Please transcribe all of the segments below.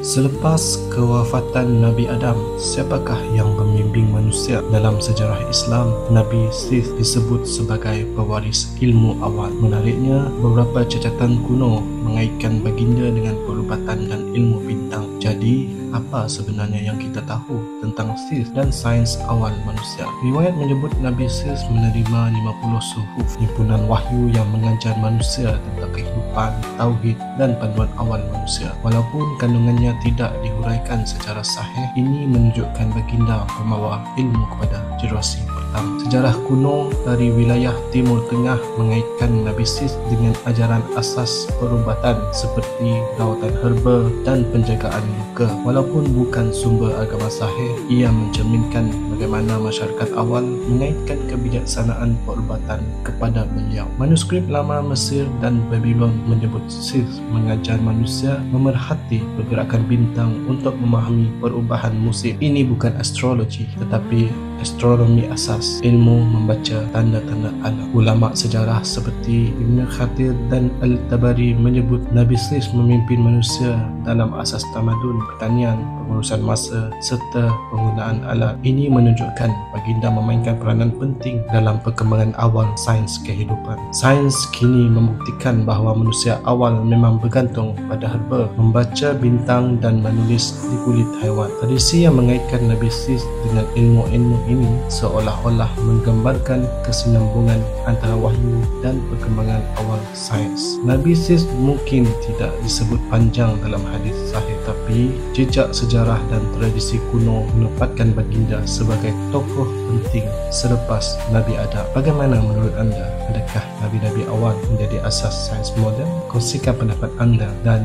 Selepas kewafatan Nabi Adam, siapakah yang membimbing manusia? Dalam sejarah Islam, Nabi Sith disebut sebagai pewaris ilmu awal. Menariknya, beberapa cacatan kuno mengaitkan baginda dengan perubatan dan ilmu bintang. Jadi, apa sebenarnya yang kita tahu tentang Sith dan sains awal manusia? Riwayat menyebut Nabi Sith menerima 50 suhuf, himpunan wahyu yang mengajar manusia tentang kehidupan, tauhid dan panduan awal manusia. Walaupun kandungannya tidak dihuraikan secara sahih, ini menunjukkan baginda membawa ilmu kepada generasi pertama. Sejarah kuno dari wilayah Timur Tengah mengaitkan Nabi Sith dengan ajaran asas perubatan seperti rawatan herba dan penjagaan luka. Walaupun bukan sumber agama sahih, ia mencerminkan bagaimana masyarakat awal mengaitkan kebijaksanaan perubatan kepada beliau. Manuskrip lama Mesir dan Babylon menyebut Sith mengajar manusia memerhati pergerakan bintang untuk memahami perubahan musim. Ini bukan astrologi, tetapi astronomi asas, ilmu membaca tanda-tanda alam. Ulama sejarah seperti Ibn Khatir dan Al-Tabari menyebut Nabi Sith memimpin manusia dalam asas tamadun, pertanian, pengurusan masa serta penggunaan alat. Ini menunjukkan baginda memainkan peranan penting dalam perkembangan awal sains kehidupan. Sains kini membuktikan bahawa manusia awal memang bergantung pada herba, membaca bintang dan menulis di kulit haiwan. Tradisi yang mengaitkan Nabi Sith dengan ilmu-ilmu ini seolah-olah menggambarkan kesinambungan antara wahyu dan perkembangan awal sains. Nabi Sith mungkin tidak disebut panjang dalam hadis sahih, tapi jejak sejarah dan tradisi kuno menempatkan baginda sebagai tokoh penting selepas Nabi Adam. Bagaimana menurut anda? Adakah Nabi-Nabi awal menjadi asas sains moden? Kongsikan pendapat anda dan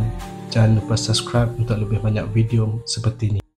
jangan lupa subscribe untuk lebih banyak video seperti ini.